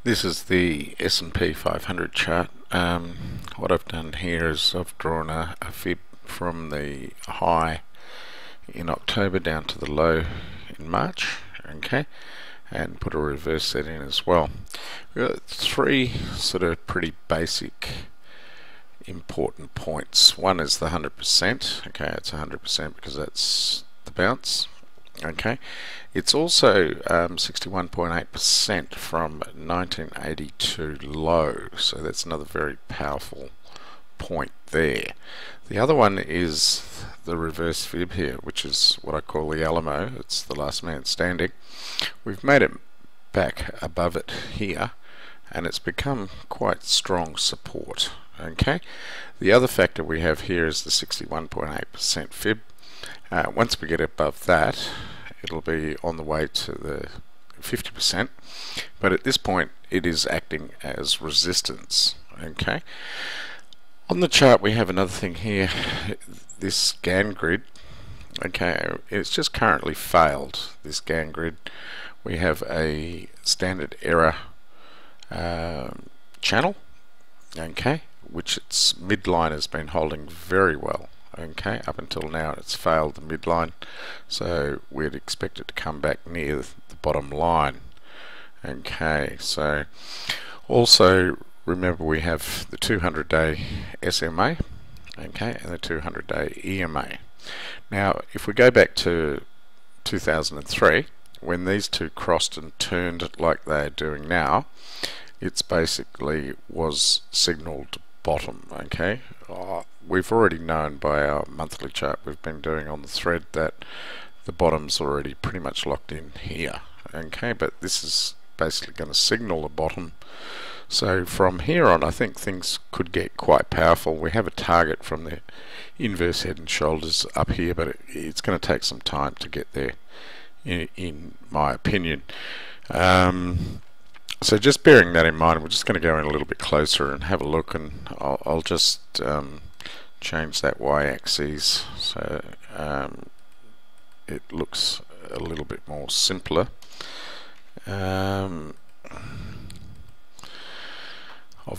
This is the S&P 500 chart. What I've done here is I've drawn a fib from the high in October down to the low in March, okay, and put a reverse set in as well. We've got three sort of pretty basic important points. One is the 100%, okay, it's 100% because that's the bounce. Okay, it's also 61.8% from 1982 low, so that's another very powerful point there. The other one is the reverse fib here, which is what I call the Alamo. It's the last man standing. We've made it back above it here, and it's become quite strong support. Okay, the other factor we have here is the 61.8% fib. Once we get above that, it'll be on the way to the 50%, but at this point it is acting as resistance. Okay, on the chart we have another thing here, this Gann grid. Okay, it's just currently failed, this Gann grid. We have a standard error channel, okay, which its midline has been holding very well. Okay, up until now it's failed the midline, so we'd expect it to come back near the bottom line. Okay, so also remember we have the 200-day SMA, okay, and the 200-day EMA. Now if we go back to 2003, when these two crossed and turned like they're doing now, it's basically was signaled bottom. Okay, we've already known by our monthly chart we've been doing on the thread that the bottom's already pretty much locked in here. Okay, but this is basically going to signal a bottom. So from here on I think things could get quite powerful. We have a target from the inverse head and shoulders up here, but it's going to take some time to get there in my opinion. So just bearing that in mind, we're just going to go in a little bit closer and have a look, and I'll just change that y-axis so it looks a little bit more simpler of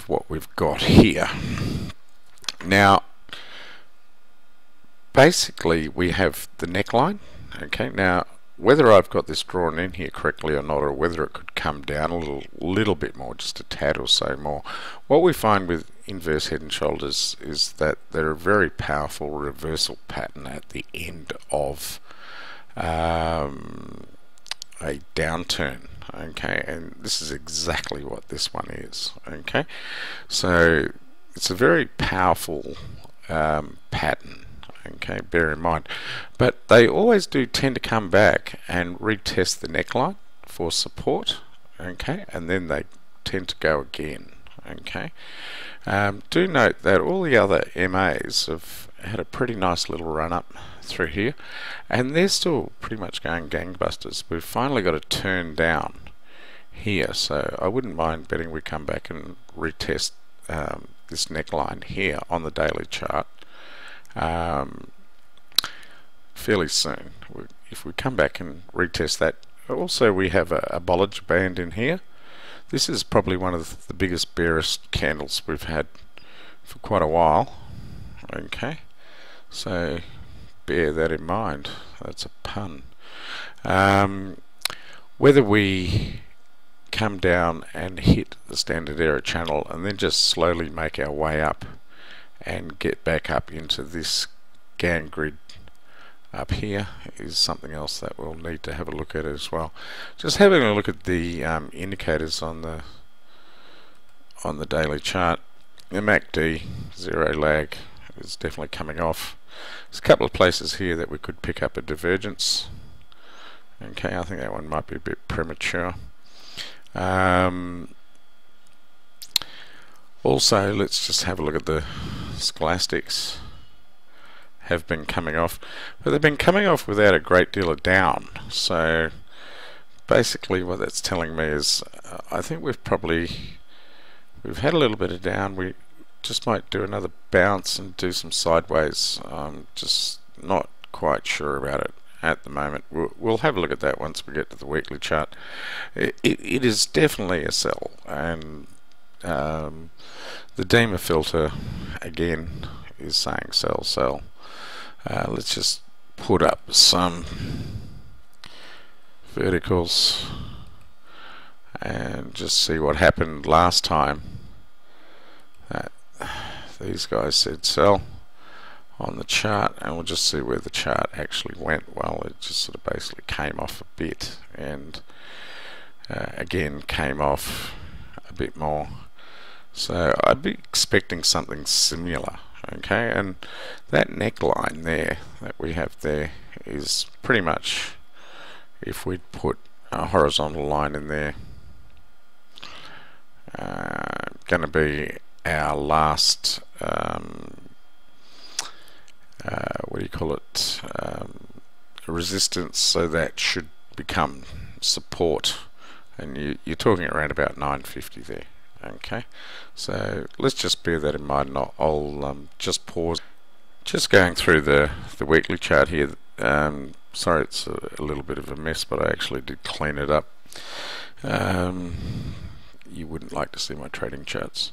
what we've got here. Now basically we have the neckline. Okay, now whether I've got this drawn in here correctly or not, or whether it could come down a little bit more, just a tad or so more, what we find with inverse head and shoulders is that they're a very powerful reversal pattern at the end of a downturn. Okay, and this is exactly what this one is. Okay, so it's a very powerful pattern. Okay, bear in mind, but they always do tend to come back and retest the neckline for support. Okay, and then they tend to go again. Okay, do note that all the other MAs have had a pretty nice little run up through here, and they're still pretty much going gangbusters. We've finally got a turn down here, so I wouldn't mind betting we come back and retest this neckline here on the daily chart fairly soon. If we come back and retest that. Also we have a Bollinger Band in here. This is probably one of the biggest bearish candles we've had for quite a while. Okay, so bear that in mind. That's a pun. Whether we come down and hit the standard error channel and then just slowly make our way up and get back up into this Gann grid up here is something else that we'll need to have a look at as well. Just having a look at the indicators on the daily chart. The MACD zero lag is definitely coming off. There's a couple of places here that we could pick up a divergence. Okay, I think that one might be a bit premature. Also, let's just have a look at the scholastics. Have been coming off, but they've been coming off without a great deal of down. So basically what that's telling me is I think we've had a little bit of down. We just might do another bounce and do some sideways. Just not quite sure about it at the moment. We'll have a look at that once we get to the weekly chart. It is definitely a sell. and the dimmer filter again is saying sell, sell. Let's just put up some verticals and just see what happened last time that these guys said sell on the chart, and we'll just see where the chart actually went. Well, it just sort of basically came off a bit, and again came off a bit more. So I'd be expecting something similar. Okay, and that neckline there that we have there is pretty much, if we'd put a horizontal line in there, going to be our last what do you call it, resistance, so that should become support, and you're talking around about 950 there. Okay, so let's just bear that in mind. I'll just pause. Just going through the weekly chart here. Sorry, it's a little bit of a mess, but I actually did clean it up. You wouldn't like to see my trading charts.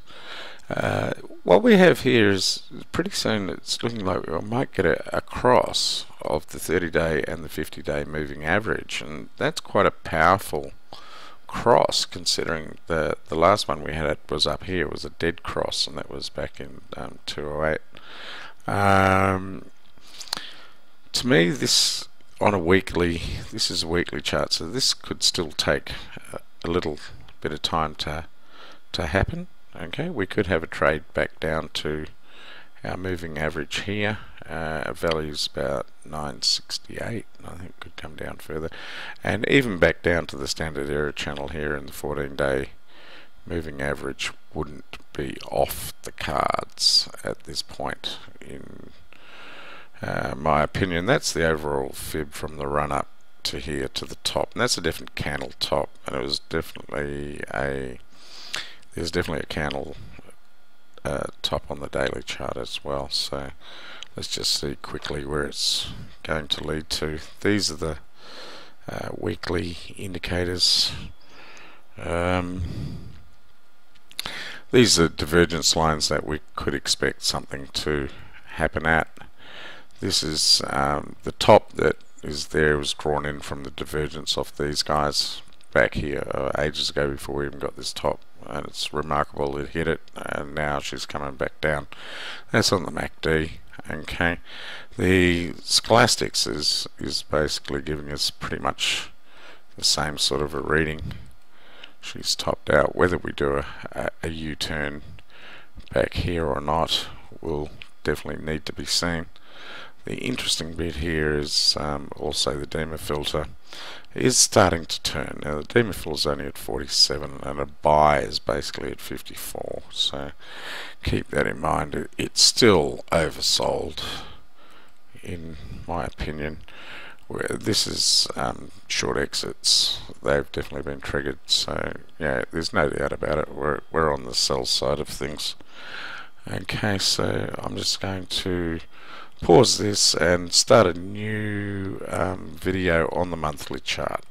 What we have here is pretty soon it's looking like we might get a cross of the 30-day and the 50-day moving average, and that's quite a powerful cross, considering the last one we had was up here, was a dead cross, and that was back in 208. To me, this on a weekly, this is a weekly chart, so this could still take a little bit of time to happen. Okay, we could have a trade back down to our moving average here. Value's about 968, I think could come down further, and even back down to the standard error channel here in the 14-day moving average wouldn't be off the cards at this point, in my opinion. That's the overall fib from the run up to here to the top, and that's a different candle top, and it was definitely there's definitely a candle top on the daily chart as well. So let's just see quickly where it's going to lead to. These are the weekly indicators. These are divergence lines that we could expect something to happen at. This is the top that is there was drawn in from the divergence of these guys back here ages ago, before we even got this top, and it's remarkable it hit it, and now she's coming back down. That's on the MACD. Okay, the Scholastics is basically giving us pretty much the same sort of a reading. She's topped out. Whether we do a U-turn back here or not will definitely need to be seen. The interesting bit here is also the dimmer filter is starting to turn. Now the dimmer filter is only at 47, and a buy is basically at 54, so keep that in mind. It's still oversold, in my opinion. This is short exits. They've definitely been triggered, so yeah, there's no doubt about it. We're on the sell side of things. Okay, so I'm just going to pause this and start a new video on the monthly chart.